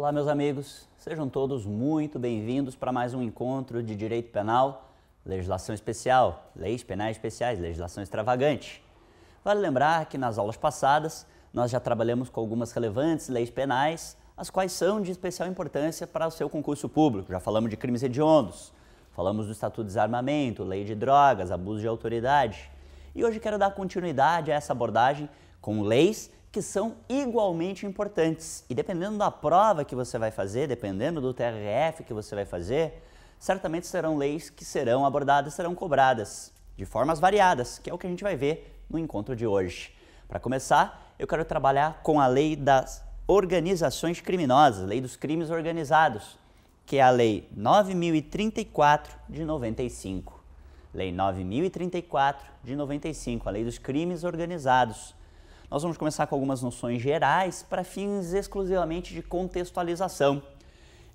Olá, meus amigos, sejam todos muito bem-vindos para mais um encontro de Direito Penal, Legislação Especial, Leis Penais Especiais, Legislação Extravagante. Vale lembrar que nas aulas passadas nós já trabalhamos com algumas relevantes leis penais, as quais são de especial importância para o seu concurso público. Já falamos de crimes hediondos, falamos do Estatuto de Desarmamento, Lei de Drogas, abuso de autoridade. E hoje quero dar continuidade a essa abordagem com leis que são igualmente importantes. E dependendo da prova que você vai fazer, dependendo do TRF que você vai fazer, certamente serão leis que serão abordadas, serão cobradas de formas variadas, que é o que a gente vai ver no encontro de hoje. Para começar, eu quero trabalhar com a lei das organizações criminosas, lei dos crimes organizados, que é a Lei 9.034 de 95. Lei 9.034 de 95, a lei dos crimes organizados. Nós vamos começar com algumas noções gerais para fins exclusivamente de contextualização.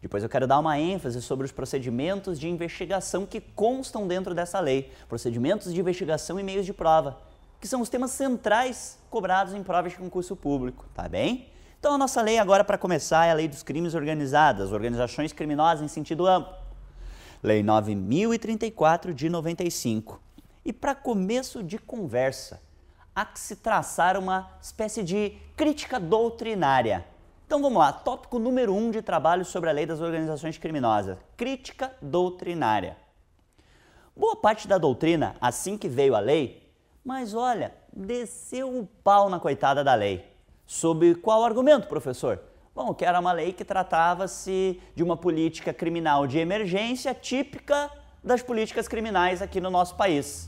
Depois eu quero dar uma ênfase sobre os procedimentos de investigação que constam dentro dessa lei, procedimentos de investigação e meios de prova, que são os temas centrais cobrados em provas de concurso público, tá bem? Então a nossa lei agora para começar é a Lei dos Crimes Organizados, organizações criminosas em sentido amplo. Lei 9.034 de 95. E para começo de conversa, há que se traçar uma espécie de crítica doutrinária. Então vamos lá, tópico número 1 de trabalho sobre a lei das organizações criminosas, crítica doutrinária. Boa parte da doutrina, assim que veio a lei, mas olha, desceu o pau na coitada da lei. Sob qual argumento, professor? Bom, que era uma lei que tratava-se de uma política criminal de emergência típica das políticas criminais aqui no nosso país.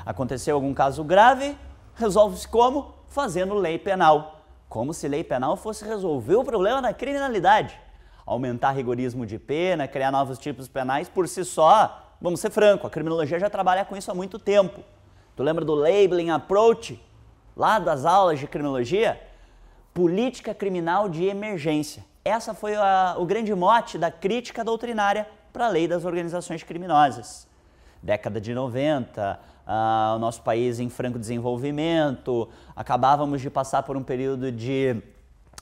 Aconteceu algum caso grave, resolve-se como? Fazendo lei penal. Como se lei penal fosse resolver o problema da criminalidade. Aumentar rigorismo de pena, criar novos tipos penais, por si só, vamos ser franco, a criminologia já trabalha com isso há muito tempo. Tu lembra do labeling approach, lá das aulas de criminologia? Política criminal de emergência. Essa foi o grande mote da crítica doutrinária para a lei das organizações criminosas. Década de 90, o nosso país em franco desenvolvimento, acabávamos de passar por um período de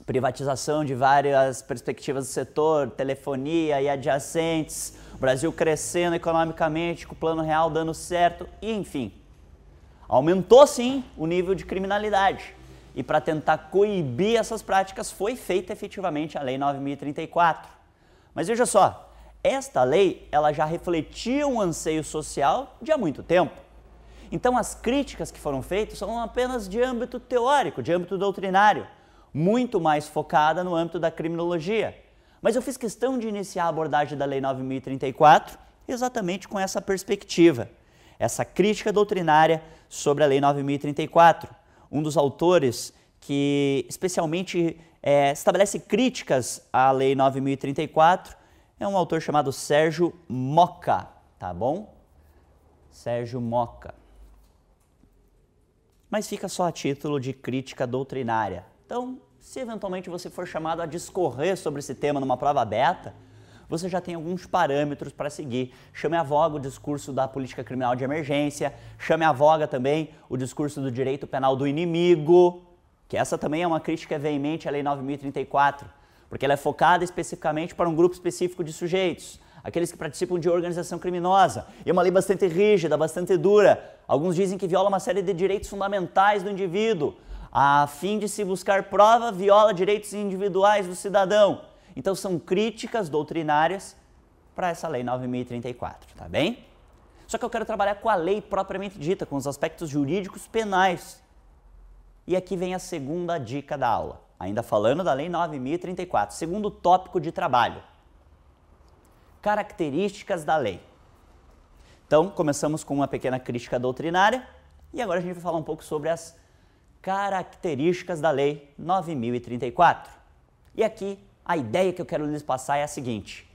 privatização de várias perspectivas do setor, telefonia e adjacentes, o Brasil crescendo economicamente, com o Plano Real dando certo, e enfim. Aumentou sim o nível de criminalidade. E para tentar coibir essas práticas foi feita efetivamente a Lei 9.034. Mas veja só, esta lei ela já refletia um anseio social de há muito tempo. Então as críticas que foram feitas são apenas de âmbito teórico, de âmbito doutrinário, muito mais focada no âmbito da criminologia. Mas eu fiz questão de iniciar a abordagem da Lei 9.034 exatamente com essa perspectiva, essa crítica doutrinária sobre a Lei 9.034. Um dos autores que especialmente estabelece críticas à Lei 9.034 é um autor chamado Sérgio Moca, tá bom? Sérgio Moca. Mas fica só a título de crítica doutrinária. Então, se eventualmente você for chamado a discorrer sobre esse tema numa prova aberta, você já tem alguns parâmetros para seguir. Chame à voga o discurso da política criminal de emergência, chame à voga também o discurso do direito penal do inimigo, que essa também é uma crítica veemente à Lei 9.034, porque ela é focada especificamente para um grupo específico de sujeitos, aqueles que participam de organização criminosa. E é uma lei bastante rígida, bastante dura. Alguns dizem que viola uma série de direitos fundamentais do indivíduo. A fim de se buscar prova, viola direitos individuais do cidadão. Então são críticas doutrinárias para essa Lei 9.034, tá bem? Só que eu quero trabalhar com a lei propriamente dita, com os aspectos jurídicos penais. E aqui vem a segunda dica da aula, ainda falando da Lei 9.034, segundo tópico de trabalho. Características da lei. Então, começamos com uma pequena crítica doutrinária e agora a gente vai falar um pouco sobre as características da Lei 9.034. E aqui a ideia que eu quero lhes passar é a seguinte: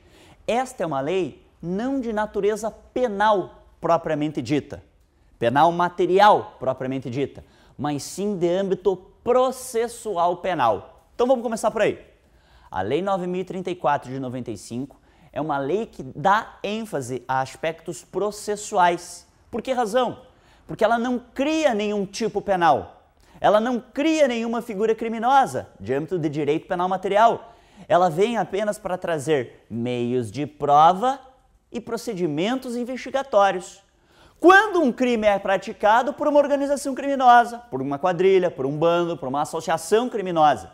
esta é uma lei não de natureza penal propriamente dita, penal material propriamente dita, mas sim de âmbito processual penal. Então vamos começar por aí. A Lei 9.034 de 95 é uma lei que dá ênfase a aspectos processuais. Por que razão? Porque ela não cria nenhum tipo penal. Ela não cria nenhuma figura criminosa de âmbito de direito penal material. ela vem apenas para trazer meios de prova e procedimentos investigatórios. Quando um crime é praticado por uma organização criminosa, por uma quadrilha, por um bando, por uma associação criminosa.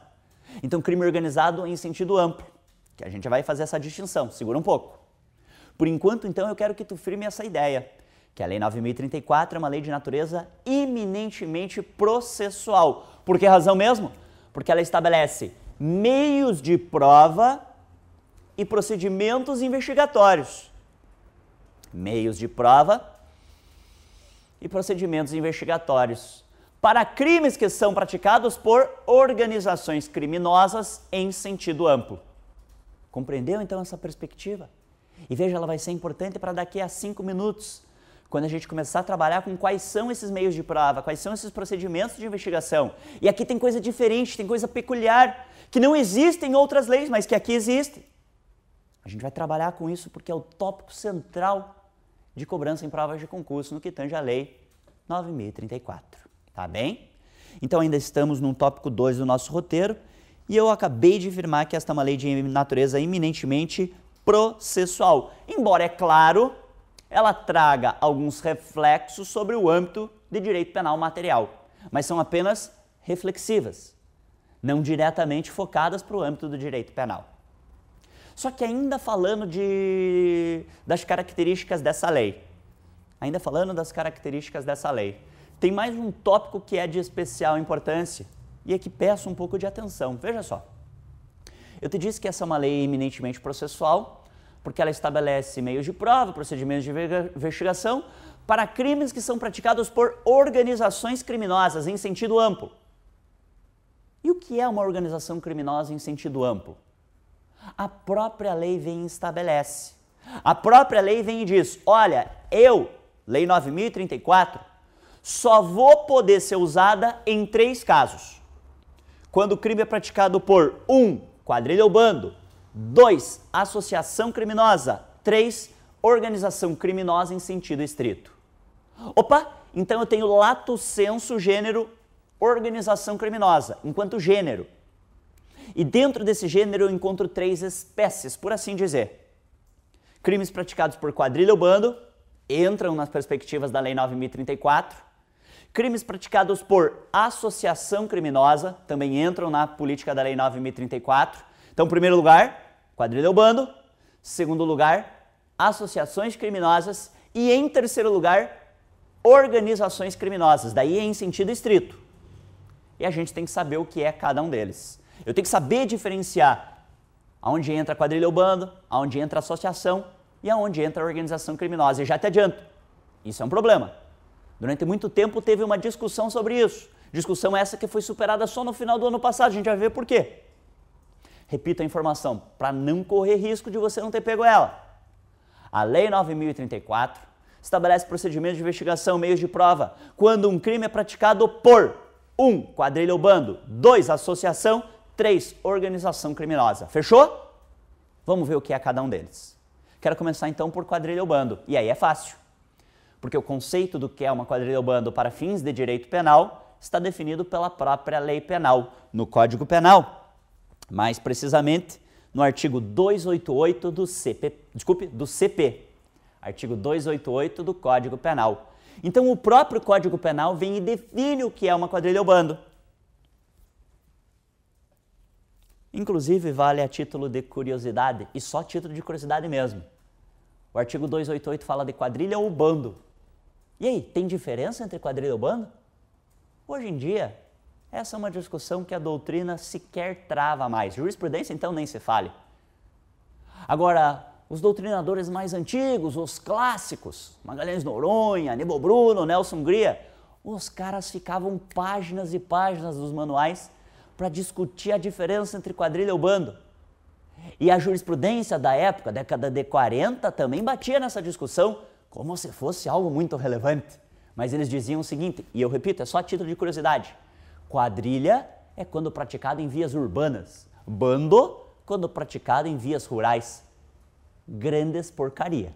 Então, crime organizado em sentido amplo, que a gente vai fazer essa distinção, segura um pouco. Por enquanto, então, eu quero que tu firme essa ideia, que a Lei 9.034 é uma lei de natureza eminentemente processual. Por que razão mesmo? Porque ela estabelece meios de prova e procedimentos investigatórios. Meios de prova e procedimentos investigatórios para crimes que são praticados por organizações criminosas em sentido amplo. Compreendeu então essa perspectiva? E veja, ela vai ser importante para daqui a 5 minutos, quando a gente começar a trabalhar com quais são esses meios de prova, quais são esses procedimentos de investigação. E aqui tem coisa diferente, tem coisa peculiar, que não existe em outras leis, mas que aqui existe. A gente vai trabalhar com isso porque é o tópico central de cobrança em provas de concurso no que tange a Lei 9.034. Tá bem? Então ainda estamos no tópico 2 do nosso roteiro e eu acabei de afirmar que esta é uma lei de natureza eminentemente processual. Embora, é claro, ela traga alguns reflexos sobre o âmbito de direito penal material, mas são apenas reflexivas, não diretamente focadas para o âmbito do direito penal. Só que ainda falando das características dessa lei, tem mais um tópico que é de especial importância e é que peço um pouco de atenção. Veja só, eu te disse que essa é uma lei eminentemente processual, porque ela estabelece meios de prova, procedimentos de investigação para crimes que são praticados por organizações criminosas em sentido amplo. E o que é uma organização criminosa em sentido amplo? A própria lei vem e estabelece. A própria lei vem e diz, olha, Lei 9.034, só vou poder ser usada em 3 casos. Quando o crime é praticado por 1. Quadrilha ou bando, 2. Associação criminosa, 3. Organização criminosa em sentido estrito. Opa, então eu tenho lato sensu gênero organização criminosa, enquanto gênero. E dentro desse gênero eu encontro 3 espécies, por assim dizer. Crimes praticados por quadrilha ou bando entram nas perspectivas da Lei 9.034. Crimes praticados por associação criminosa também entram na política da Lei 9.034. Então, em primeiro lugar, quadrilha ou bando. Segundo lugar, associações criminosas. E em terceiro lugar, organizações criminosas, daí em sentido estrito. E a gente tem que saber o que é cada um deles. Eu tenho que saber diferenciar aonde entra quadrilha ou bando, aonde entra associação e aonde entra a organização criminosa. E já te adianto, isso é um problema. Durante muito tempo teve uma discussão sobre isso. Discussão essa que foi superada só no final do ano passado, a gente vai ver por quê. Repito a informação, para não correr risco de você não ter pego ela. A Lei 9.034 estabelece procedimentos de investigação, meios de prova, quando um crime é praticado por 1. Quadrilha ou bando, 2. Associação, 3. Organização criminosa. Fechou? Vamos ver o que é cada um deles. Quero começar então por quadrilha ou bando. E aí é fácil, porque o conceito do que é uma quadrilha ou bando para fins de direito penal está definido pela própria lei penal, no Código Penal. Mais precisamente, no artigo 288 do CP. Artigo 288 do Código Penal. Então, o próprio Código Penal vem e define o que é uma quadrilha ou bando. Inclusive, vale a título de curiosidade, e só título de curiosidade mesmo. O artigo 288 fala de quadrilha ou bando. E aí, tem diferença entre quadrilha ou bando? Hoje em dia, essa é uma discussão que a doutrina sequer trava mais. Jurisprudência, então, nem se fale. Agora, os doutrinadores mais antigos, os clássicos, Magalhães Noronha, Aníbal Bruno, Nelson Hungria, os caras ficavam páginas e páginas dos manuais para discutir a diferença entre quadrilha ou bando. E a jurisprudência da época, década de 40, também batia nessa discussão como se fosse algo muito relevante. Mas eles diziam o seguinte, e eu repito, é só a título de curiosidade: quadrilha é quando praticado em vias urbanas, bando quando praticado em vias rurais. Grandes porcaria.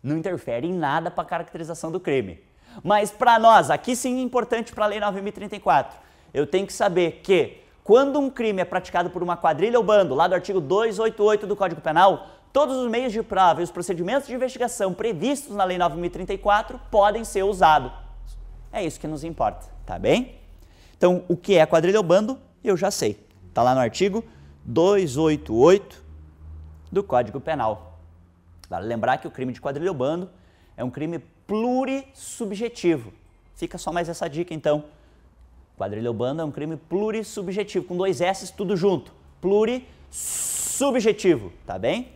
Não interfere em nada para a caracterização do crime. Mas para nós, aqui sim é importante para a Lei 9.034, eu tenho que saber que quando um crime é praticado por uma quadrilha ou bando, lá do artigo 288 do Código Penal, todos os meios de prova e os procedimentos de investigação previstos na Lei 9.034 podem ser usados. É isso que nos importa, tá bem? Então, o que é quadrilha ou bando, eu já sei. Está lá no artigo 288 do Código Penal. Vale lembrar que o crime de quadrilha ou bando é um crime plurissubjetivo. Fica só mais essa dica, então. Quadrilha ou bando é um crime plurissubjetivo, com 2 S tudo junto. Plurissubjetivo, tá bem?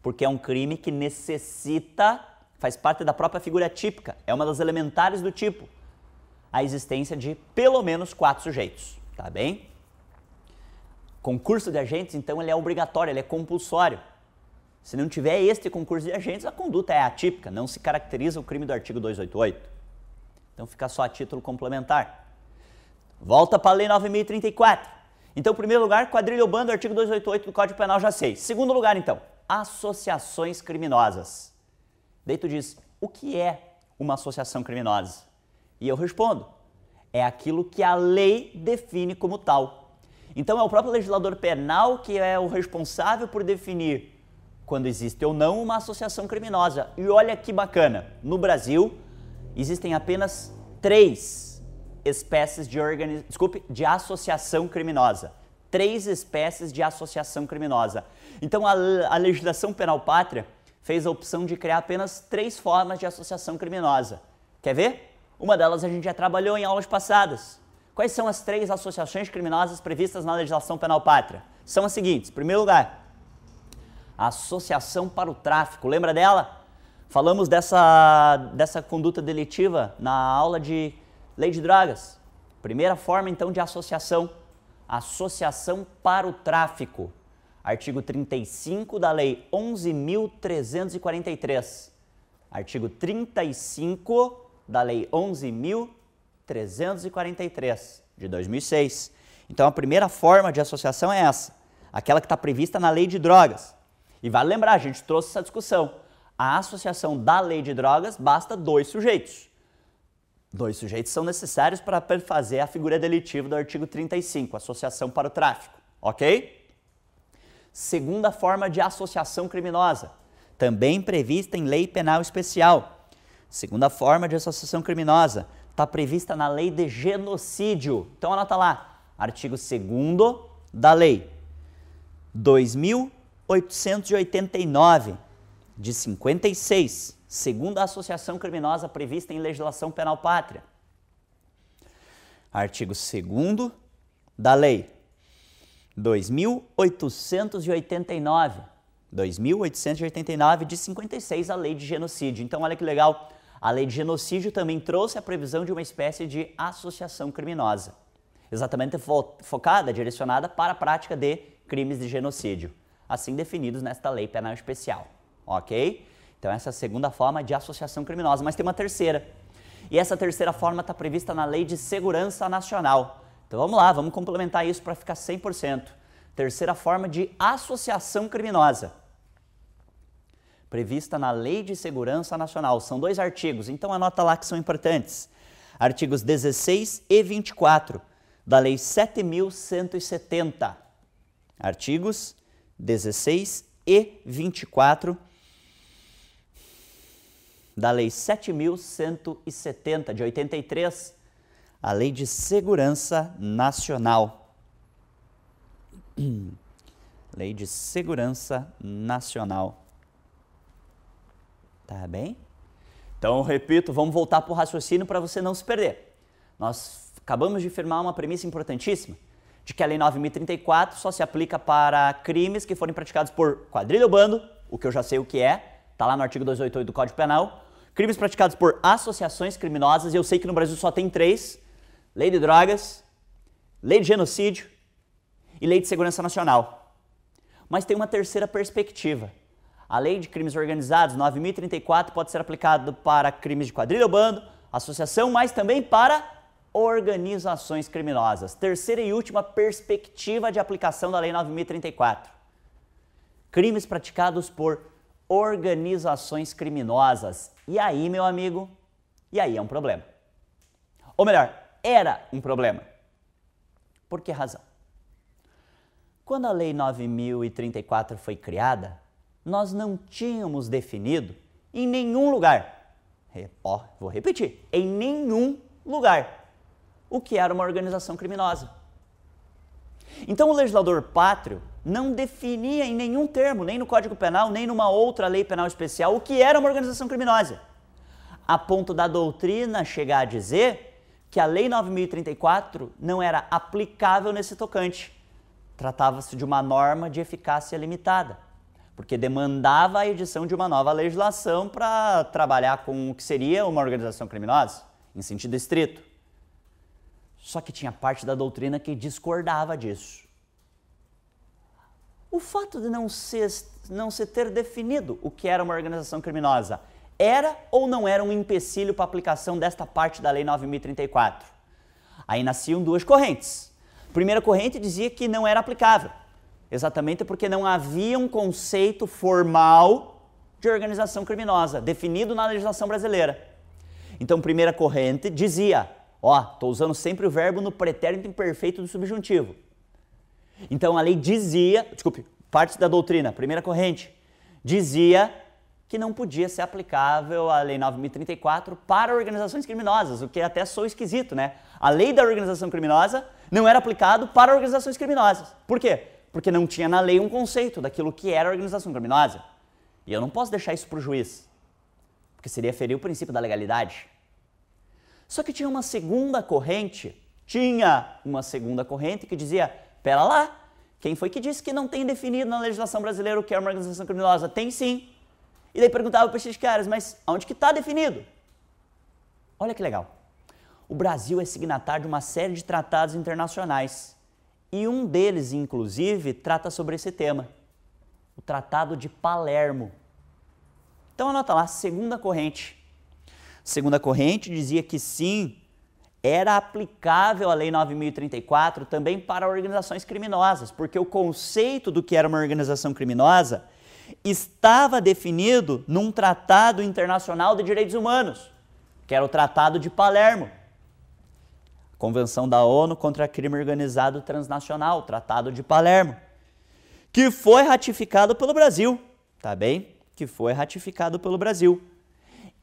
Porque é um crime que necessita, faz parte da própria figura típica, é uma das elementares do tipo, a existência de pelo menos 4 sujeitos, tá bem? Concurso de agentes, então, ele é obrigatório, ele é compulsório. Se não tiver este concurso de agentes, a conduta é atípica, não se caracteriza o crime do artigo 288. Então, fica só a título complementar. Volta para a Lei 9.034. Então, em primeiro lugar, quadrilha ou bando, artigo 288 do Código Penal, já sei. Segundo lugar, então, associações criminosas. Daí tu diz, o que é uma associação criminosa? E eu respondo, é aquilo que a lei define como tal. Então, é o próprio legislador penal que é o responsável por definir quando existe ou não uma associação criminosa. E olha que bacana, no Brasil existem apenas 3 espécies de associação criminosa. 3 espécies de associação criminosa. Então a legislação penal pátria fez a opção de criar apenas 3 formas de associação criminosa. Quer ver? Uma delas a gente já trabalhou em aulas passadas. Quais são as 3 associações criminosas previstas na legislação penal pátria? São as seguintes. Em primeiro lugar, a associação para o tráfico. Lembra dela? Falamos dessa conduta delitiva na aula de lei de drogas. Primeira forma, então, de associação. Associação para o tráfico. Artigo 35 da Lei 11.343. Artigo 35 da Lei 11.343, de 2006. Então, a primeira forma de associação é essa, aquela que está prevista na Lei de Drogas. E vale lembrar, a gente trouxe essa discussão. A associação da Lei de Drogas basta 2 sujeitos. 2 sujeitos são necessários para perfazer a figura delitiva do artigo 35, associação para o tráfico, ok? Segunda forma de associação criminosa, também prevista em lei penal especial. Segunda forma de associação criminosa, está prevista na lei de genocídio. Então anota lá, artigo 2º da lei 2.889, de 56, segunda associação criminosa prevista em legislação penal pátria. Artigo 2º da lei 2.889, de 56, a lei de genocídio. Então olha que legal, a lei de genocídio também trouxe a previsão de uma espécie de associação criminosa, exatamente focada, direcionada para a prática de crimes de genocídio, assim definidos nesta lei penal especial, ok? Então essa é a segunda forma de associação criminosa, mas tem uma terceira, e essa terceira forma está prevista na Lei de Segurança Nacional. Então vamos lá, vamos complementar isso para ficar 100%. Terceira forma de associação criminosa, prevista na Lei de Segurança Nacional. São 2 artigos, então anota lá que são importantes. Artigos 16 e 24 da Lei 7.170. Artigos 16 e 24 da Lei 7.170, de 83, a Lei de Segurança Nacional. Lei de Segurança Nacional. Tá bem? Então, eu repito, vamos voltar para o raciocínio para você não se perder. Nós acabamos de firmar uma premissa importantíssima, de que a Lei 9.034 só se aplica para crimes que forem praticados por quadrilha ou bando, o que eu já sei o que é, está lá no artigo 288 do Código Penal, crimes praticados por associações criminosas, e eu sei que no Brasil só tem 3, Lei de Drogas, Lei de Genocídio e Lei de Segurança Nacional. Mas tem uma terceira perspectiva. A Lei de Crimes Organizados, 9.034, pode ser aplicada para crimes de quadrilha ou bando, associação, mas também para organizações criminosas. Terceira e última perspectiva de aplicação da Lei 9.034. Crimes praticados por organizações criminosas. E aí, meu amigo, e aí é um problema. Ou melhor, era um problema. Por que razão? Quando a Lei 9.034 foi criada, nós não tínhamos definido em nenhum lugar, vou repetir, em nenhum lugar, o que era uma organização criminosa. Então o legislador pátrio não definia em nenhum termo, nem no Código Penal, nem numa outra lei penal especial, o que era uma organização criminosa, a ponto da doutrina chegar a dizer que a Lei 9.034 não era aplicável nesse tocante. Tratava-se de uma norma de eficácia limitada, porque demandava a edição de uma nova legislação para trabalhar com o que seria uma organização criminosa, em sentido estrito. Só que tinha parte da doutrina que discordava disso. O fato de não se ter definido o que era uma organização criminosa era ou não era um empecilho para a aplicação desta parte da Lei 9.034? Aí nasciam duas correntes. A primeira corrente dizia que não era aplicável, exatamente porque não havia um conceito formal de organização criminosa definido na legislação brasileira. Então, a primeira corrente dizia, estou usando sempre o verbo no pretérito imperfeito do subjuntivo. Então, a lei dizia, parte da doutrina, primeira corrente, dizia que não podia ser aplicável a Lei 9.034 para organizações criminosas, o que até soa esquisito, né? A lei da organização criminosa não era aplicado para organizações criminosas. Por quê? Porque não tinha na lei um conceito daquilo que era organização criminosa. E eu não posso deixar isso para o juiz, porque seria ferir o princípio da legalidade. Só que tinha uma segunda corrente que dizia, pera lá, quem foi que disse que não tem definido na legislação brasileira o que é uma organização criminosa? Tem sim. E daí perguntava para esses caras, mas onde que está definido? Olha que legal. O Brasil é signatário de uma série de tratados internacionais. E um deles, inclusive, trata sobre esse tema. O Tratado de Palermo. Então anota lá, segunda corrente. Segunda corrente dizia que sim, era aplicável a Lei 9.034 também para organizações criminosas, porque o conceito do que era uma organização criminosa estava definido num Tratado Internacional de Direitos Humanos, que era o Tratado de Palermo. Convenção da ONU contra Crime Organizado Transnacional, o Tratado de Palermo, que foi ratificado pelo Brasil, tá bem? Que foi ratificado pelo Brasil.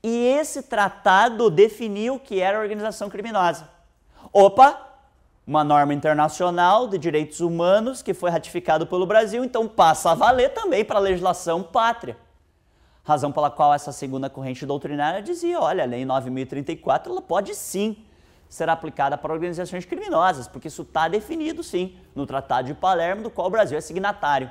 E esse tratado definiu o que era organização criminosa. Uma norma internacional de direitos humanos que foi ratificado pelo Brasil, então passa a valer também para a legislação pátria. Razão pela qual essa segunda corrente doutrinária dizia, olha, a Lei 9.034 ela pode sim ser aplicada para organizações criminosas, porque isso está definido sim no Tratado de Palermo, do qual o Brasil é signatário.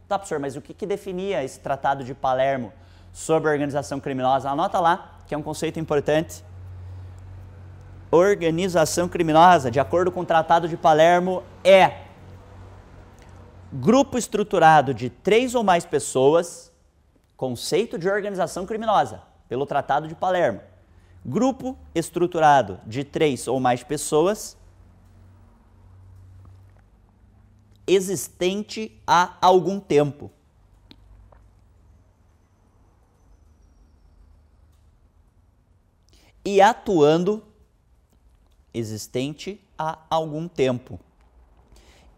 Tá, professor, mas o que definia esse Tratado de Palermo sobre a organização criminosa? Anota lá, que é um conceito importante. Organização criminosa, de acordo com o Tratado de Palermo, é grupo estruturado de 3 ou mais pessoas, conceito de organização criminosa, pelo Tratado de Palermo. Grupo estruturado de 3 ou mais pessoas, existente há algum tempo. E atuando, existente há algum tempo.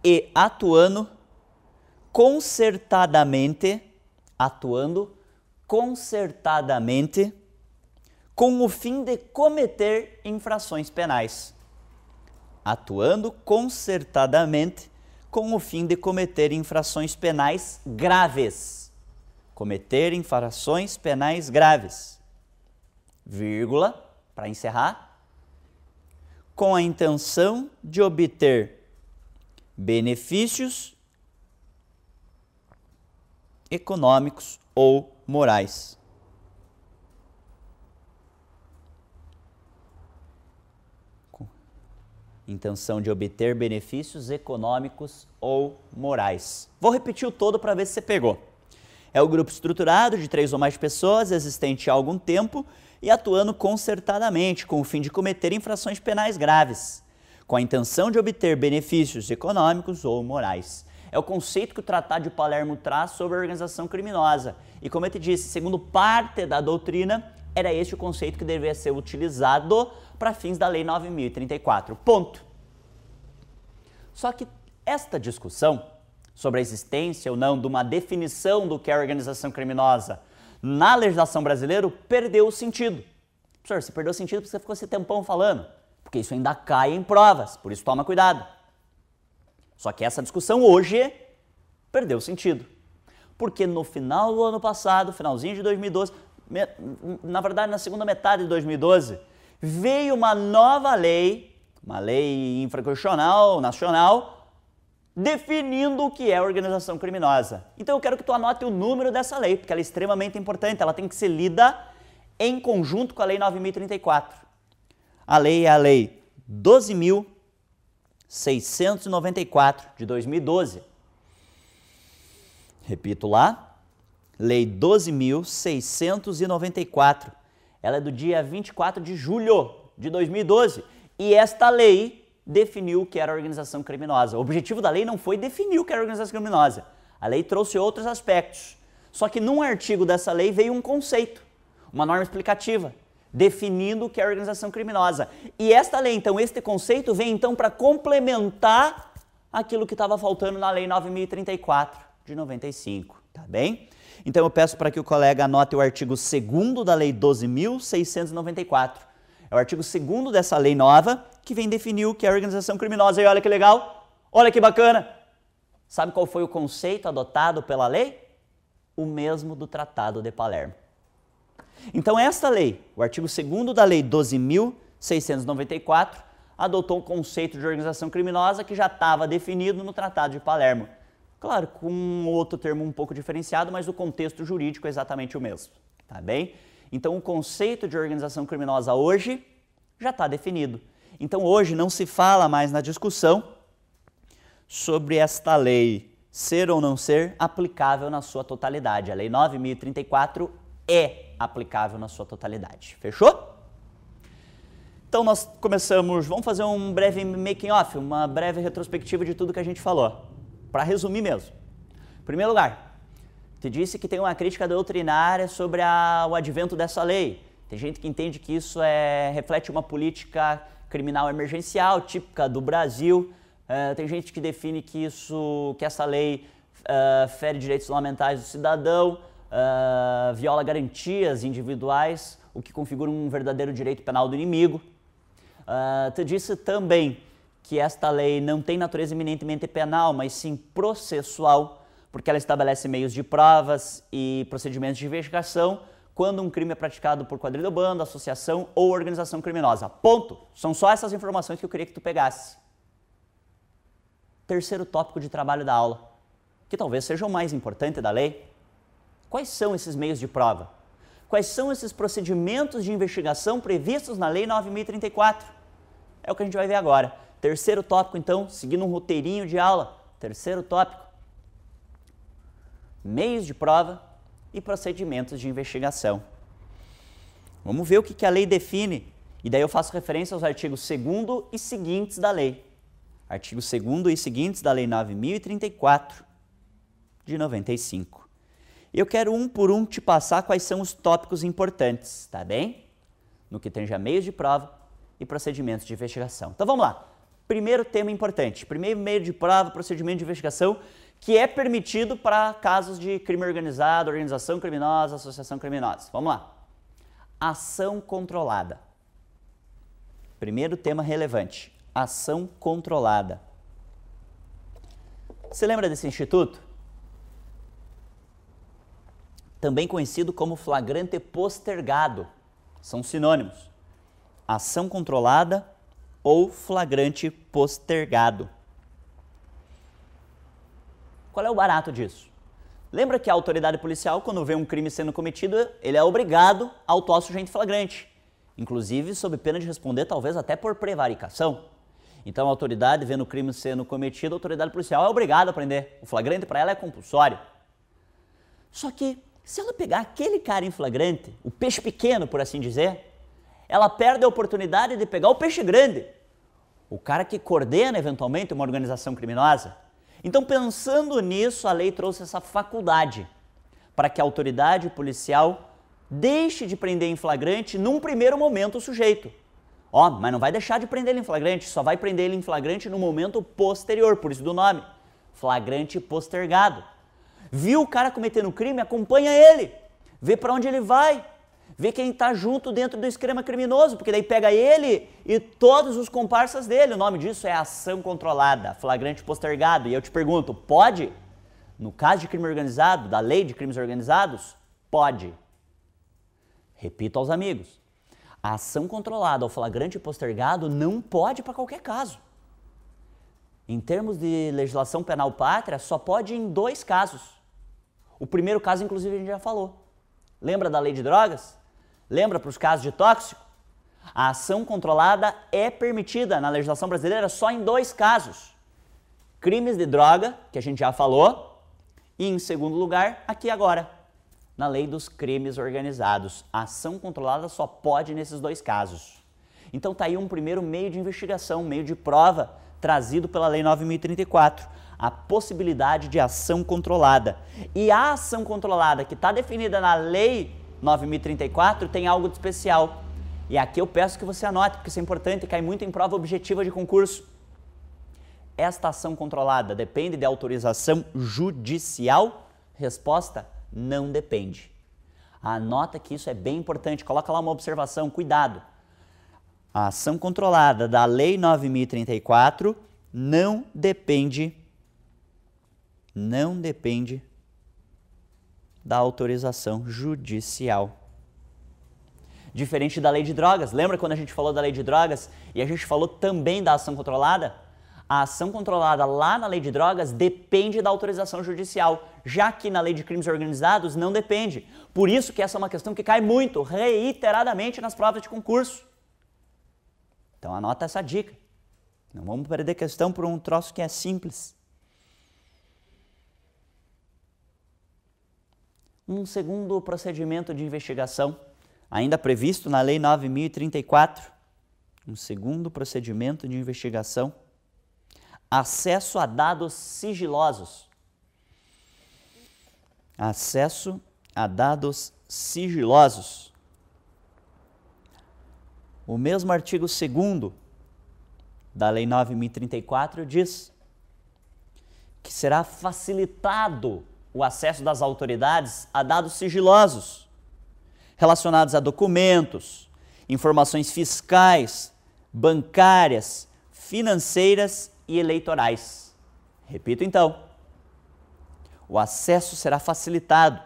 E atuando concertadamente, com o fim de cometer infrações penais. Atuando concertadamente com o fim de cometer infrações penais graves. Cometer infrações penais graves. Vírgula, para encerrar. Com a intenção de obter benefícios econômicos ou morais. Intenção de obter benefícios econômicos ou morais. Vou repetir o todo para ver se você pegou. É o grupo estruturado de 3 ou mais pessoas, existente há algum tempo e atuando concertadamente com o fim de cometer infrações penais graves, com a intenção de obter benefícios econômicos ou morais. É o conceito que o Tratado de Palermo traz sobre a organização criminosa. E como eu te disse, segundo parte da doutrina, era este o conceito que deveria ser utilizado para fins da Lei 9.034. Ponto. Só que esta discussão sobre a existência ou não de uma definição do que é organização criminosa na legislação brasileira perdeu o sentido. Professor, você perdeu o sentido porque você ficou esse tempão falando, porque isso ainda cai em provas, por isso toma cuidado. Só que essa discussão hoje perdeu o sentido. Porque no final do ano passado, finalzinho de 2012, na verdade na segunda metade de 2012, veio uma nova lei, uma lei infraconstitucional, nacional, definindo o que é organização criminosa. Então eu quero que tu anote o número dessa lei, porque ela é extremamente importante, ela tem que ser lida em conjunto com a Lei 9.034. A lei é a Lei 12.694 de 2012. Repito lá, Lei 12.694. Ela é do dia 24 de julho de 2012. E esta lei definiu o que era organização criminosa. O objetivo da lei não foi definir o que era organização criminosa. A lei trouxe outros aspectos. Só que num artigo dessa lei veio um conceito, uma norma explicativa, definindo o que é organização criminosa. E esta lei, então, este conceito vem então para complementar aquilo que estava faltando na Lei 9.034 de 95, tá bem? Então eu peço para que o colega anote o artigo 2º da Lei 12.694. É o artigo 2º dessa lei nova que vem definir o que é organização criminosa. E olha que legal, olha que bacana. Sabe qual foi o conceito adotado pela lei? O mesmo do Tratado de Palermo. Então esta lei, o artigo 2º da Lei 12.694, adotou o conceito de organização criminosa que já estava definido no Tratado de Palermo. Claro, com um outro termo um pouco diferenciado, mas o contexto jurídico é exatamente o mesmo, tá bem? Então o conceito de organização criminosa hoje já está definido. Então hoje não se fala mais na discussão sobre esta lei ser ou não ser aplicável na sua totalidade. A Lei 9.034 é aplicável na sua totalidade. Fechou? Então nós começamos, vamos fazer um breve making off, uma breve retrospectiva de tudo que a gente falou. Para resumir mesmo. Em primeiro lugar, te disse que tem uma crítica doutrinária sobre o advento dessa lei. Tem gente que entende que isso reflete uma política criminal emergencial, típica do Brasil. Tem gente que define que essa lei fere direitos fundamentais do cidadão, viola garantias individuais, o que configura um verdadeiro direito penal do inimigo. Te disse também que esta lei não tem natureza eminentemente penal, mas sim processual, porque ela estabelece meios de provas e procedimentos de investigação quando um crime é praticado por quadrilha ou banda, associação ou organização criminosa. Ponto. São só essas informações que eu queria que tu pegasse. Terceiro tópico de trabalho da aula, que talvez seja o mais importante da lei. Quais são esses meios de prova? Quais são esses procedimentos de investigação previstos na Lei 9.034? É o que a gente vai ver agora. Terceiro tópico, então, seguindo um roteirinho de aula. Terceiro tópico, meios de prova e procedimentos de investigação. Vamos ver o que a lei define. E daí eu faço referência aos artigos 2º e seguintes da lei. Artigo 2º e seguintes da Lei 9.034 de 95. Eu quero um por um te passar quais são os tópicos importantes, tá bem? No que tange a meios de prova e procedimentos de investigação. Então vamos lá. Primeiro tema importante, primeiro meio de prova, procedimento de investigação, que é permitido para casos de crime organizado, organização criminosa, associação criminosa. Vamos lá. Ação controlada. Primeiro tema relevante, ação controlada. Você lembra desse instituto? Também conhecido como flagrante postergado. São sinônimos. Ação controlada ou flagrante postergado. Qual é o barato disso? Lembra que a autoridade policial, quando vê um crime sendo cometido, ele é obrigado a autuar o sujeito flagrante, inclusive sob pena de responder talvez até por prevaricação. Então a autoridade, vendo o crime sendo cometido, a autoridade policial é obrigada a prender. O flagrante para ela é compulsório. Só que se ela pegar aquele cara em flagrante, o peixe pequeno, por assim dizer, ela perde a oportunidade de pegar o peixe grande, o cara que coordena eventualmente uma organização criminosa. Então, pensando nisso, a lei trouxe essa faculdade para que a autoridade policial deixe de prender em flagrante num primeiro momento o sujeito. Ó, mas não vai deixar de prender ele em flagrante, só vai prender ele em flagrante no momento posterior, por isso do nome, flagrante postergado. Viu o cara cometendo crime, acompanha ele, vê para onde ele vai, vê quem está junto dentro do esquema criminoso, porque daí pega ele e todos os comparsas dele. O nome disso é ação controlada, flagrante postergado. E eu te pergunto, pode? No caso de crime organizado, da lei de crimes organizados, pode. Repito aos amigos, a ação controlada ou flagrante postergado não pode para qualquer caso. Em termos de legislação penal pátria, só pode em 2 casos. O primeiro caso, inclusive, a gente já falou. Lembra da lei de drogas? Lembra para os casos de tóxico? A ação controlada é permitida na legislação brasileira só em 2 casos. Crimes de droga, que a gente já falou, e em segundo lugar, aqui agora, na lei dos crimes organizados. A ação controlada só pode nesses 2 casos. Então está aí um primeiro meio de investigação, meio de prova, trazido pela Lei 9.034, a possibilidade de ação controlada. E a ação controlada que está definida na Lei 9.034 tem algo de especial. E aqui eu peço que você anote, porque isso é importante e cai muito em prova objetiva de concurso. Esta ação controlada depende de autorização judicial? Resposta: não depende. Anota que isso é bem importante, coloca lá uma observação, cuidado. A ação controlada da Lei 9.034 não depende da autorização judicial. Diferente da lei de drogas. Lembra quando a gente falou da lei de drogas e a gente falou também da ação controlada? A ação controlada lá na lei de drogas depende da autorização judicial, já que na lei de crimes organizados não depende. Por isso que essa é uma questão que cai muito, reiteradamente nas provas de concurso. Então anota essa dica. Não vamos perder questão por um troço que é simples. Um segundo procedimento de investigação, ainda previsto na Lei 9.034, um segundo procedimento de investigação, acesso a dados sigilosos. Acesso a dados sigilosos. O mesmo artigo 2º da Lei 9.034 diz que será facilitado o acesso das autoridades a dados sigilosos relacionados a documentos, informações fiscais, bancárias, financeiras e eleitorais. Repito então, o acesso será facilitado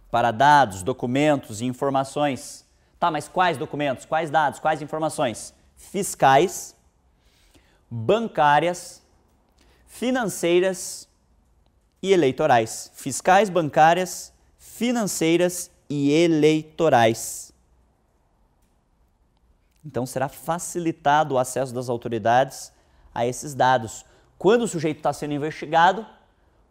para dados, documentos e informações. Tá, mas quais documentos, quais dados, quais informações? Fiscais, bancárias, financeiras e eleitorais. Fiscais, bancárias, financeiras e eleitorais. Então será facilitado o acesso das autoridades a esses dados quando o sujeito está sendo investigado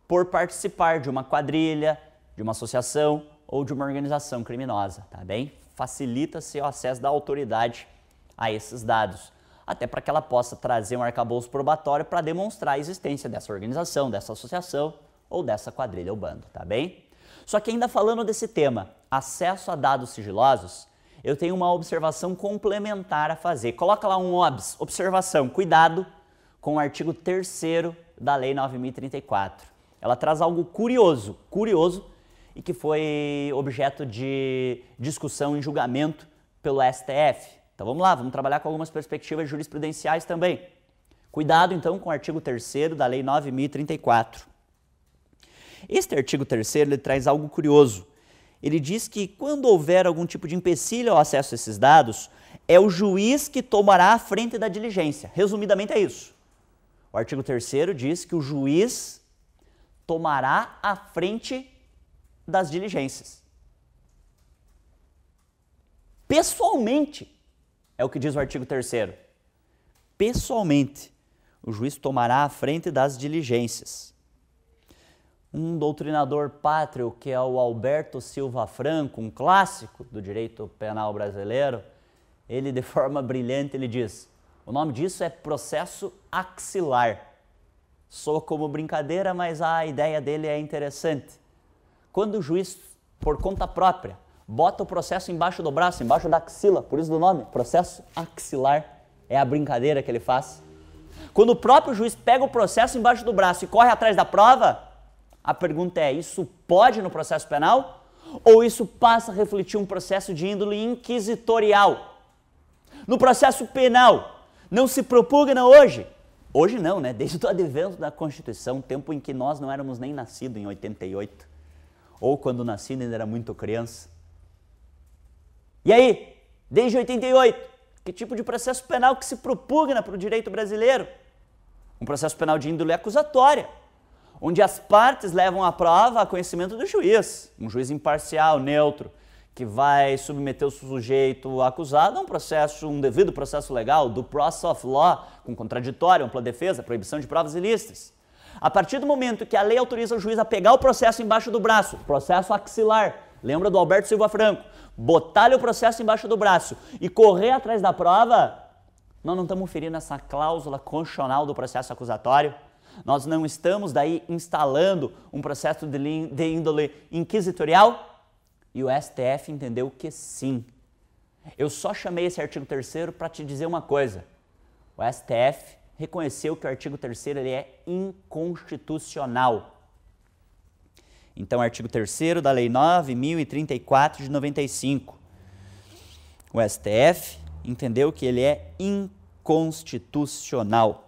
por participar de uma quadrilha, de uma associação ou de uma organização criminosa, tá bem? Facilita-se o acesso da autoridade a esses dados, até para que ela possa trazer um arcabouço probatório para demonstrar a existência dessa organização, dessa associação ou dessa quadrilha ou bando, tá bem? Só que ainda falando desse tema, acesso a dados sigilosos, eu tenho uma observação complementar a fazer. Coloca lá um observação, cuidado com o artigo 3º da Lei 9.034. Ela traz algo curioso, e que foi objeto de discussão em julgamento pelo STF. Então vamos lá, vamos trabalhar com algumas perspectivas jurisprudenciais também. Cuidado então com o artigo 3º da Lei 9.034. Este artigo 3º ele traz algo curioso. Ele diz que quando houver algum tipo de empecilho ao acesso a esses dados, é o juiz que tomará a frente da diligência. Resumidamente é isso. O artigo 3º diz que o juiz tomará a frente das diligências. Pessoalmente, é o que diz o artigo 3º. Pessoalmente, o juiz tomará a frente das diligências. Um doutrinador pátrio, que é o Alberto Silva Franco, um clássico do direito penal brasileiro, ele de forma brilhante ele diz, o nome disso é processo axilar. Soa como brincadeira, mas a ideia dele é interessante. Quando o juiz, por conta própria, bota o processo embaixo do braço, embaixo da axila, por isso do nome, processo axilar, é a brincadeira que ele faz. Quando o próprio juiz pega o processo embaixo do braço e corre atrás da prova, a pergunta é, isso pode no processo penal? Ou isso passa a refletir um processo de índole inquisitorial? No processo penal, não se propugna hoje? Hoje não, né? Desde o advento da Constituição, tempo em que nós não éramos nem nascidos, em 88. Ou quando nascido ainda era muito criança. E aí, desde 88, que tipo de processo penal que se propugna para o direito brasileiro? Um processo penal de índole acusatória, onde as partes levam a prova a conhecimento do juiz, um juiz imparcial, neutro, que vai submeter o sujeito acusado a um processo, um devido processo legal, do process of law, com contraditório, ampla defesa, proibição de provas ilícitas. A partir do momento que a lei autoriza o juiz a pegar o processo embaixo do braço, processo axilar, lembra do Alberto Silva Franco, botar-lhe o processo embaixo do braço e correr atrás da prova, nós não estamos ferindo essa cláusula constitucional do processo acusatório, nós não estamos daí instalando um processo de índole inquisitorial, e o STF entendeu que sim. Eu só chamei esse artigo 3º para te dizer uma coisa, o STF reconheceu que o artigo 3º ele é inconstitucional. Então, artigo 3º da Lei 9.034 de 95. O STF entendeu que ele é inconstitucional.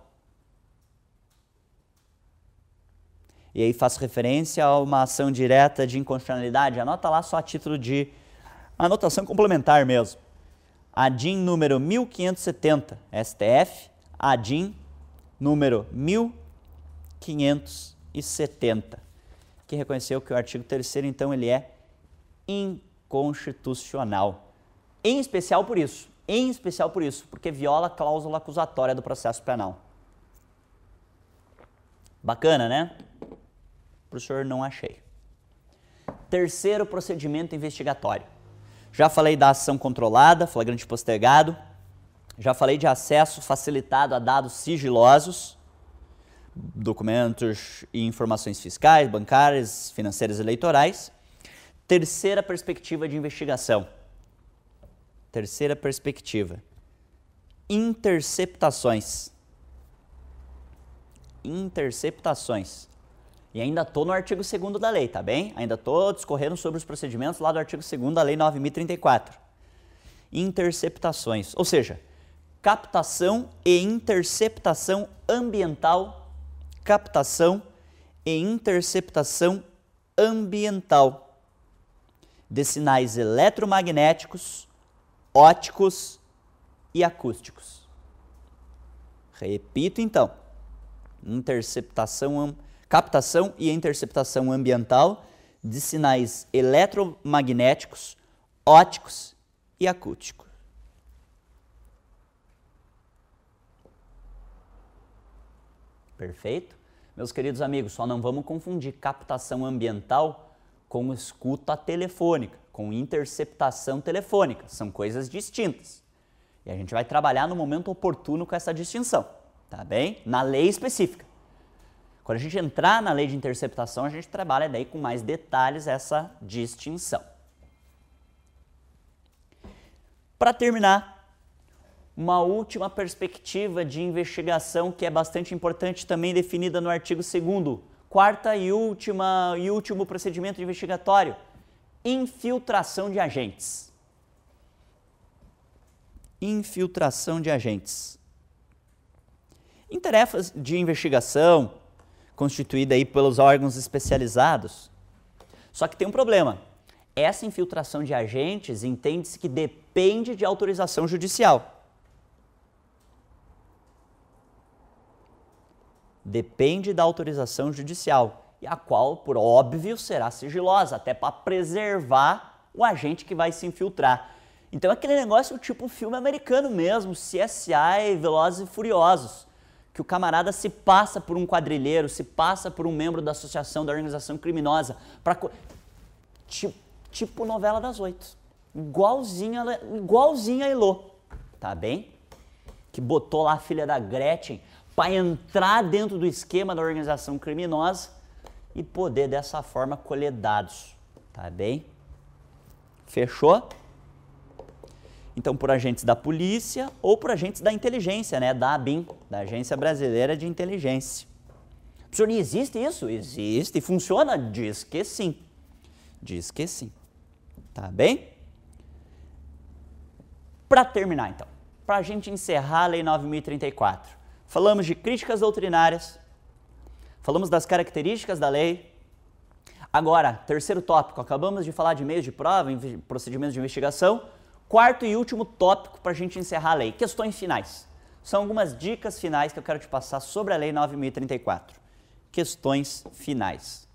E aí faz referência a uma ação direta de inconstitucionalidade. Anota lá só a título de anotação complementar mesmo. ADIM número 1570, STF, ADIM número 1570. Que reconheceu que o artigo 3º, então, ele é inconstitucional. Em especial por isso, porque viola a cláusula acusatória do processo penal. Bacana, né? Professor, não achei. Terceiro procedimento investigatório. Já falei da ação controlada, flagrante postergado. Já falei de acesso facilitado a dados sigilosos, documentos e informações fiscais, bancárias, financeiras e eleitorais. Terceira perspectiva de investigação. Terceira perspectiva. Interceptações. Interceptações. E ainda estou no artigo 2º da lei, tá bem? Ainda estou discorrendo sobre os procedimentos lá do artigo 2º da lei 9.034. Interceptações, ou seja, captação e interceptação ambiental, captação e interceptação ambiental de sinais eletromagnéticos, ópticos e acústicos. Repito então, captação e interceptação ambiental de sinais eletromagnéticos, ópticos e acústicos. Perfeito? Meus queridos amigos, só não vamos confundir captação ambiental com escuta telefônica, com interceptação telefônica. São coisas distintas. E a gente vai trabalhar no momento oportuno com essa distinção, tá bem? Na lei específica. Quando a gente entrar na lei de interceptação, a gente trabalha daí com mais detalhes essa distinção. Para terminar, uma última perspectiva de investigação que é bastante importante, também definida no artigo 2º, quarta e último procedimento investigatório, infiltração de agentes. Infiltração de agentes. Em tarefas de investigação, constituída aí pelos órgãos especializados, só que tem um problema. Essa infiltração de agentes entende-se que depende de autorização judicial. Depende da autorização judicial, e a qual, por óbvio, será sigilosa, até para preservar o agente que vai se infiltrar. Então é aquele negócio tipo filme americano mesmo, CSI, Velozes e Furiosos, que o camarada se passa por um quadrilheiro, se passa por um membro da associação, da organização criminosa, tipo novela das 8, igualzinha a Elô, tá bem? Que botou lá a filha da Gretchen para entrar dentro do esquema da organização criminosa e poder dessa forma colher dados, tá bem? Fechou? Então, por agentes da polícia ou por agentes da inteligência, né? Da ABIN, da Agência Brasileira de Inteligência. Professor, existe isso? Existe. Funciona? Diz que sim. Diz que sim. Tá bem? Para terminar, então, para a gente encerrar a Lei 9.034, falamos de críticas doutrinárias, falamos das características da lei. Agora, terceiro tópico, acabamos de falar de meios de prova, procedimentos de investigação. Quarto e último tópico para a gente encerrar a lei, questões finais. São algumas dicas finais que eu quero te passar sobre a Lei 9.034. Questões finais.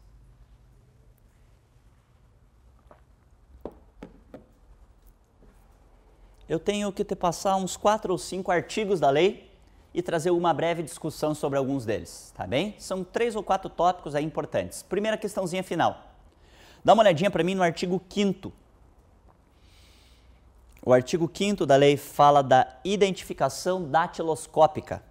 Eu tenho que te passar uns 4 ou 5 artigos da lei e trazer uma breve discussão sobre alguns deles, tá bem? São 3 ou 4 tópicos aí importantes. Primeira questãozinha final. Dá uma olhadinha para mim no artigo 5º. O artigo 5º da lei fala da identificação datiloscópica.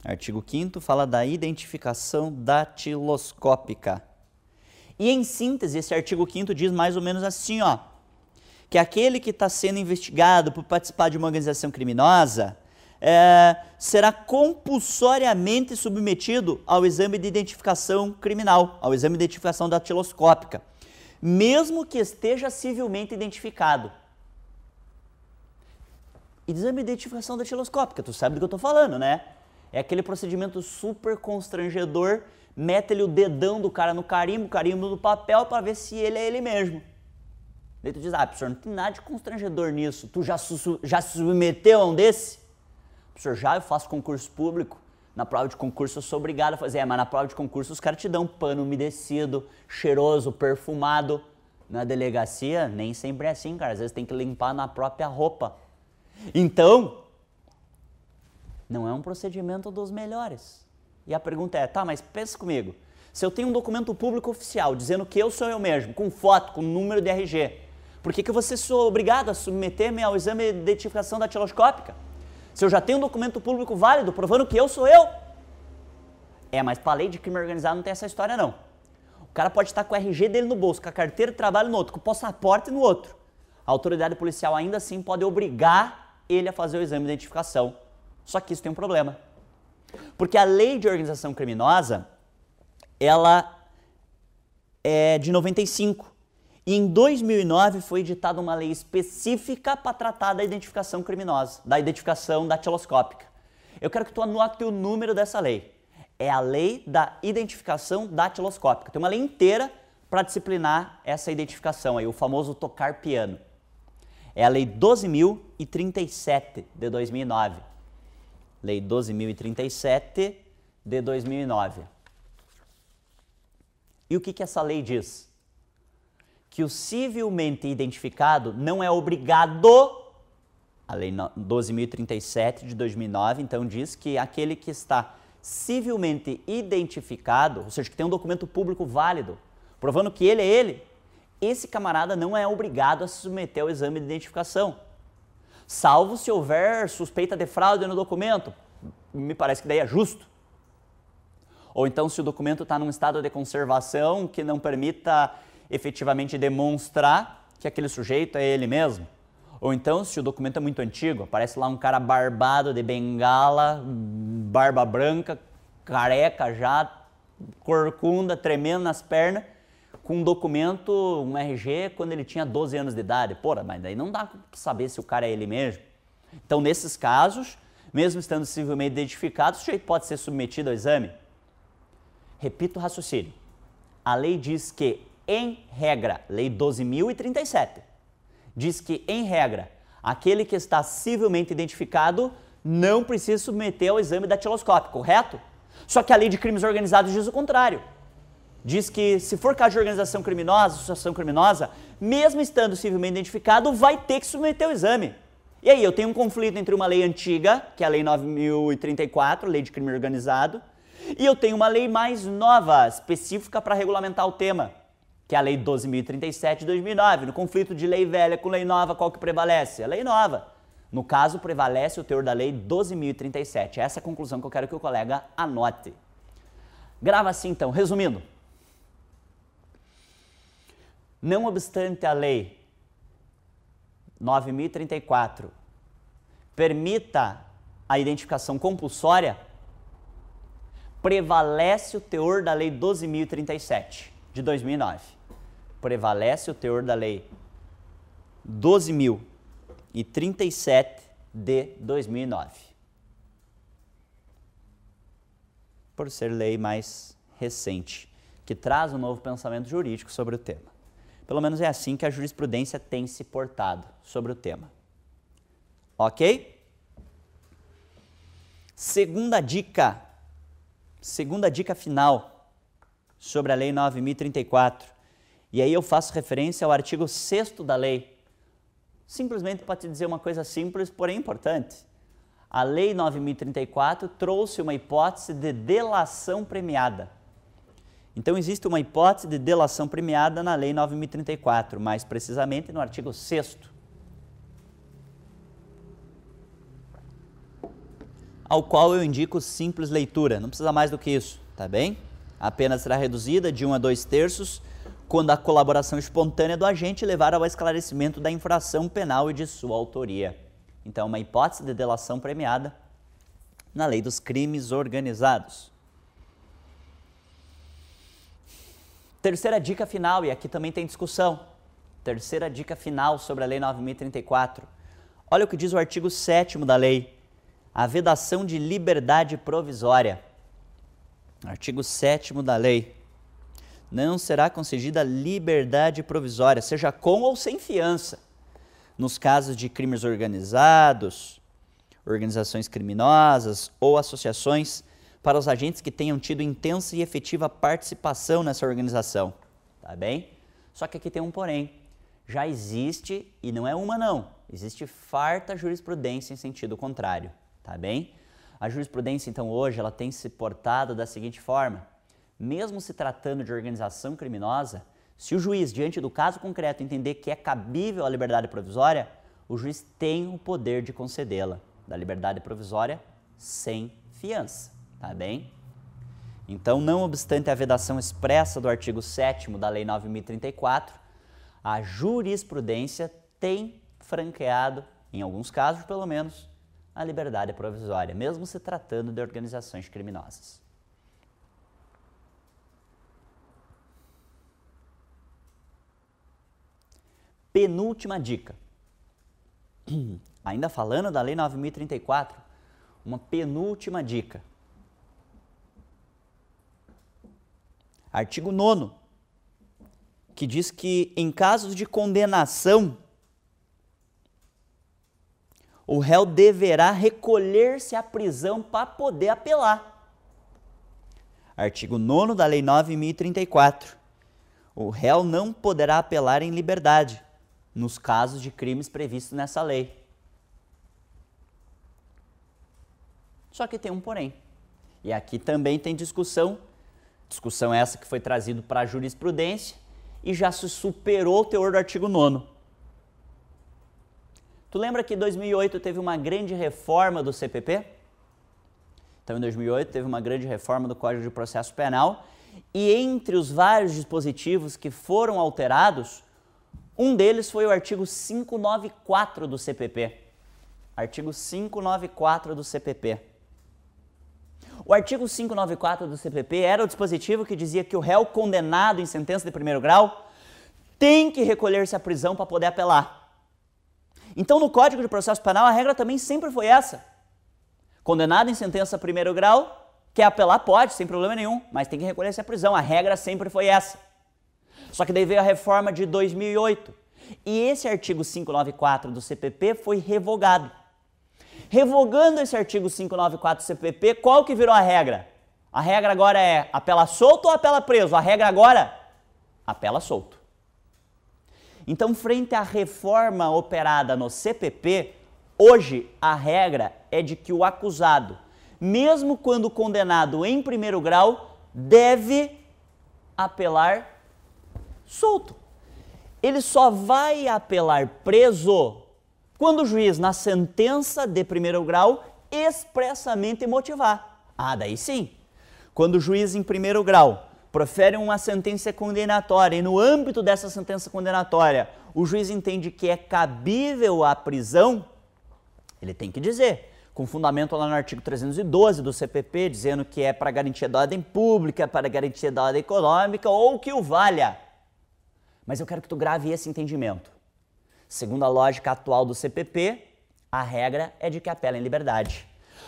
Artigo 5º fala da identificação datiloscópica. E em síntese, esse artigo 5º diz mais ou menos assim, ó, que aquele que está sendo investigado por participar de uma organização criminosa será compulsoriamente submetido ao exame de identificação criminal, ao exame de identificação datiloscópica, mesmo que esteja civilmente identificado. Exame de identificação datiloscópica, tu sabe do que eu estou falando, né? É aquele procedimento super constrangedor, mete-lhe o dedão do cara no carimbo no papel para ver se ele é ele mesmo. Daí tu diz, professor, não tem nada de constrangedor nisso. Tu já se submeteu a um desse? Professor, já eu faço concurso público. Na prova de concurso eu sou obrigado a fazer. Mas na prova de concurso os caras te dão pano umedecido, cheiroso, perfumado. Na delegacia, nem sempre é assim, cara. Às vezes tem que limpar na própria roupa. Então, não é um procedimento dos melhores. E a pergunta é, mas pensa comigo. Se eu tenho um documento público oficial dizendo que eu sou eu mesmo, com foto, com número de RG, por que eu vou ser obrigado a submeter-me ao exame de identificação datiloscópica? Se eu já tenho um documento público válido provando que eu sou eu? Mas para a lei de crime organizado não tem essa história não. O cara pode estar com o RG dele no bolso, com a carteira de trabalho no outro, com o passaporte no outro. A autoridade policial ainda assim pode obrigar ele a fazer o exame de identificação. Só que isso tem um problema. Porque a lei de organização criminosa, ela é de 95. E em 2009 foi editada uma lei específica para tratar da identificação criminosa, da identificação datiloscópica. Eu quero que tu anote o número dessa lei. É a lei da identificação datiloscópica. Tem uma lei inteira para disciplinar essa identificação aí, o famoso tocar piano. É a lei 12.037 de 2009. Lei 12.037 de 2009. E o que essa lei diz? Que o civilmente identificado não é obrigado, a lei 12.037 de 2009, então diz que aquele que está civilmente identificado, ou seja, que tem um documento público válido, provando que ele é ele, esse camarada não é obrigado a se submeter ao exame de identificação. Salvo se houver suspeita de fraude no documento, me parece que daí é justo. Ou então se o documento está num estado de conservação que não permita efetivamente demonstrar que aquele sujeito é ele mesmo. Ou então se o documento é muito antigo, aparece lá um cara barbado de bengala, barba branca, careca já, corcunda, tremendo nas pernas, com um documento, um RG, quando ele tinha 12 anos de idade. Mas daí não dá para saber se o cara é ele mesmo. Então, nesses casos, mesmo estando civilmente identificado, o sujeito pode ser submetido ao exame. Repito o raciocínio. A lei diz que, em regra, lei 12.037, diz que, em regra, aquele que está civilmente identificado não precisa submeter ao exame datiloscópico, correto? Só que a lei de crimes organizados diz o contrário. Diz que, se for caso de organização criminosa, associação criminosa, mesmo estando civilmente identificado, vai ter que submeter ao exame. E aí, eu tenho um conflito entre uma lei antiga, que é a lei 9.034, lei de crime organizado, e eu tenho uma lei mais nova, específica para regulamentar o tema, que é a lei 12.037 de 2009. No conflito de lei velha com lei nova, qual que prevalece? A lei nova. No caso, prevalece o teor da lei 12.037. Essa é a conclusão que eu quero que o colega anote. Grava assim, então, resumindo. Não obstante a Lei 9.034 permita a identificação compulsória, prevalece o teor da Lei 12.037, de 2009. Prevalece o teor da Lei 12.037 de 2009. Por ser lei mais recente, que traz um novo pensamento jurídico sobre o tema. Pelo menos é assim que a jurisprudência tem se portado sobre o tema. Ok? Segunda dica final sobre a Lei 9.034. E aí eu faço referência ao artigo 6º da lei. Simplesmente para te dizer uma coisa simples, porém importante. A Lei 9.034 trouxe uma hipótese de delação premiada. Então existe uma hipótese de delação premiada na Lei 9.034, mais precisamente no artigo 6º. Ao qual eu indico simples leitura, não precisa mais do que isso, tá bem? A pena será reduzida de 1 a 2/3 quando a colaboração espontânea do agente levar ao esclarecimento da infração penal e de sua autoria. Então, uma hipótese de delação premiada na Lei dos Crimes Organizados. Terceira dica final, e aqui também tem discussão. Terceira dica final sobre a Lei 9.034. Olha o que diz o artigo 7º da lei. A vedação de liberdade provisória. Artigo 7º da lei. Não será concedida liberdade provisória, seja com ou sem fiança, nos casos de crimes organizados, organizações criminosas ou associações, para os agentes que tenham tido intensa e efetiva participação nessa organização. Tá bem? Só que aqui tem um porém. Já existe, e não é uma não, existe farta jurisprudência em sentido contrário. Tá bem? A jurisprudência, então, hoje, ela tem se portado da seguinte forma. Mesmo se tratando de organização criminosa, se o juiz, diante do caso concreto, entender que é cabível a liberdade provisória, o juiz tem o poder de concedê-la, da liberdade provisória sem fiança, tá bem? Então, não obstante a vedação expressa do artigo 7º da Lei 9.034, a jurisprudência tem franqueado, em alguns casos pelo menos, a liberdade provisória, mesmo se tratando de organizações criminosas. Penúltima dica. Ainda falando da Lei 9.034, uma penúltima dica. Artigo 9º, que diz que em casos de condenação, o réu deverá recolher-se à prisão para poder apelar. Artigo 9º da Lei 9.034. O réu não poderá apelar em liberdade nos casos de crimes previstos nessa lei. Só que tem um porém. E aqui também tem discussão essa que foi trazida para a jurisprudência e já se superou o teor do artigo 9º. Tu lembra que em 2008 teve uma grande reforma do CPP? Então, em 2008 teve uma grande reforma do Código de Processo Penal e entre os vários dispositivos que foram alterados, um deles foi o artigo 594 do CPP. Artigo 594 do CPP. O artigo 594 do CPP era o dispositivo que dizia que o réu condenado em sentença de primeiro grau tem que recolher-se à prisão para poder apelar. Então, no Código de Processo Penal, a regra também sempre foi essa. Condenado em sentença de primeiro grau, quer apelar? Pode, sem problema nenhum, mas tem que recolher-se à prisão. A regra sempre foi essa. Só que daí veio a reforma de 2008 e esse artigo 594 do CPP foi revogado. Revogando esse artigo 594 do CPP, qual que virou a regra? A regra agora é apela solto ou apela preso? A regra agora, apela solto. Então, frente à reforma operada no CPP, hoje a regra é de que o acusado, mesmo quando condenado em primeiro grau, deve apelar solto. Ele só vai apelar preso quando o juiz, na sentença de primeiro grau, expressamente motivar. Ah, daí sim. Quando o juiz em primeiro grau profere uma sentença condenatória e no âmbito dessa sentença condenatória o juiz entende que é cabível a prisão, ele tem que dizer, com fundamento lá no artigo 312 do CPP, dizendo que é para garantia da ordem pública, para garantia da ordem econômica ou que o valha. Mas eu quero que tu grave esse entendimento. Segundo a lógica atual do CPP, a regra é de que apela em liberdade.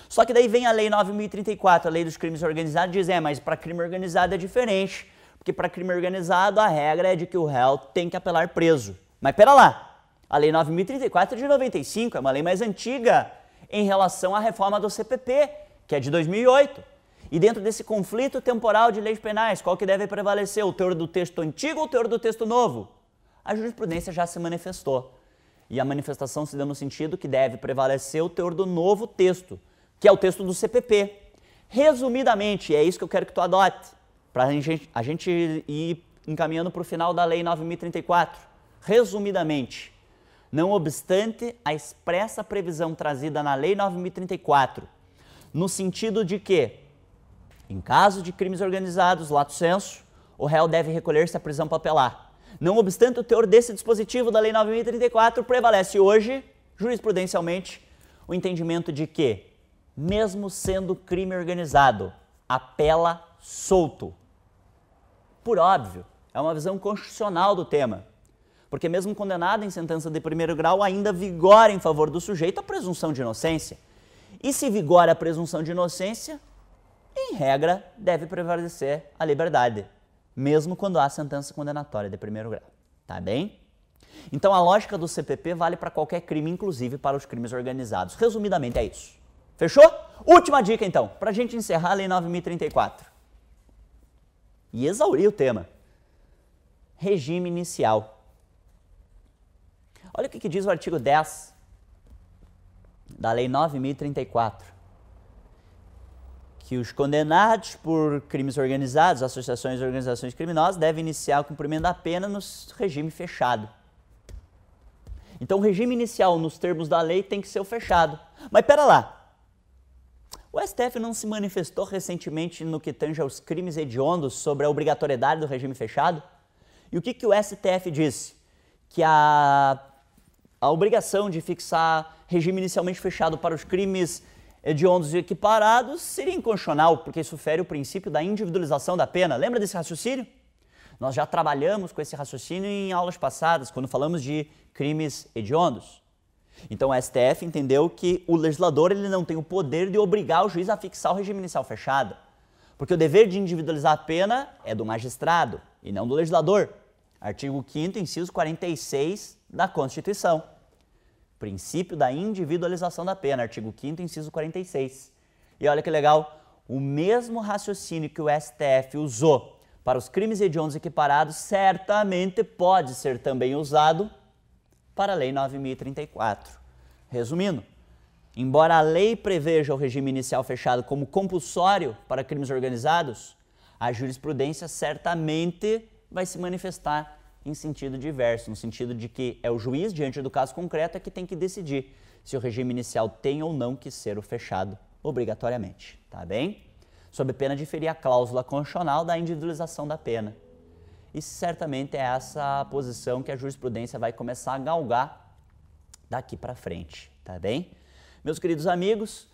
Só que daí vem a Lei 9.034, a Lei dos Crimes Organizados, diz, mas para crime organizado é diferente, porque para crime organizado a regra é de que o réu tem que apelar preso. Mas pera lá, a Lei 9.034 é de 95, é uma lei mais antiga em relação à reforma do CPP, que é de 2008. E dentro desse conflito temporal de leis penais, qual que deve prevalecer, o teor do texto antigo ou o teor do texto novo? A jurisprudência já se manifestou. E a manifestação se deu no sentido que deve prevalecer o teor do novo texto, que é o texto do CPP. Resumidamente, é isso que eu quero que tu adote, para a gente ir encaminhando para o final da Lei 9.034. Resumidamente, não obstante a expressa previsão trazida na Lei 9.034, no sentido de que, em caso de crimes organizados, lato sensu, o réu deve recolher-se à prisão paupelar. Não obstante o teor desse dispositivo da Lei 9.034, prevalece hoje, jurisprudencialmente, o entendimento de que, mesmo sendo crime organizado, apela solto. Por óbvio, é uma visão constitucional do tema, porque mesmo condenado em sentença de primeiro grau, ainda vigora em favor do sujeito a presunção de inocência. E se vigora a presunção de inocência, em regra, deve prevalecer a liberdade, mesmo quando há sentença condenatória de primeiro grau. Tá bem? Então, a lógica do CPP vale para qualquer crime, inclusive para os crimes organizados. Resumidamente, é isso. Fechou? Última dica, então, para a gente encerrar a Lei 9.034. E exaurir o tema. Regime inicial. Olha o que diz o artigo 10 da Lei 9.034. Que os condenados por crimes organizados, associações e organizações criminosas, devem iniciar o cumprimento da pena no regime fechado. Então, o regime inicial, nos termos da lei, tem que ser o fechado. Mas pera lá. O STF não se manifestou recentemente no que tange aos crimes hediondos sobre a obrigatoriedade do regime fechado? E o que o STF disse? Que a obrigação de fixar regime inicialmente fechado para os crimes hediondos e equiparados seria inconstitucional, porque isso fere o princípio da individualização da pena. Lembra desse raciocínio? Nós já trabalhamos com esse raciocínio em aulas passadas, quando falamos de crimes hediondos. Então o STF entendeu que o legislador ele não tem o poder de obrigar o juiz a fixar o regime inicial fechado, porque o dever de individualizar a pena é do magistrado e não do legislador. Artigo 5º, inciso 46 da Constituição. Princípio da individualização da pena, artigo 5º, inciso 46. E olha que legal, o mesmo raciocínio que o STF usou para os crimes hediondos equiparados certamente pode ser também usado para a Lei 9.034. Resumindo, embora a lei preveja o regime inicial fechado como compulsório para crimes organizados, a jurisprudência certamente vai se manifestar em sentido diverso, no sentido de que é o juiz, diante do caso concreto, é que tem que decidir se o regime inicial tem ou não que ser o fechado obrigatoriamente, tá bem? Sob pena de ferir a cláusula constitucional da individualização da pena. E certamente é essa a posição que a jurisprudência vai começar a galgar daqui para frente, tá bem? Meus queridos amigos,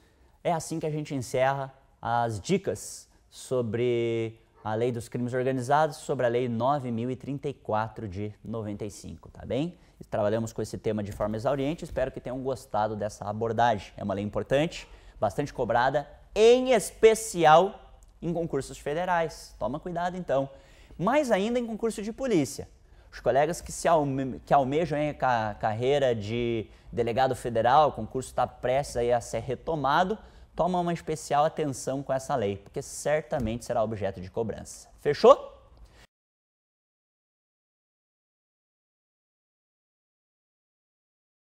é assim que a gente encerra as dicas sobre a Lei dos Crimes Organizados, sobre a Lei 9.034 de 95, tá bem? Trabalhamos com esse tema de forma exauriente, espero que tenham gostado dessa abordagem. É uma lei importante, bastante cobrada, em especial em concursos federais. Toma cuidado então. Mais ainda em concurso de polícia. Os colegas que almejam a carreira de delegado federal, o concurso está prestes a ser retomado, toma uma especial atenção com essa lei, porque certamente será objeto de cobrança. Fechou?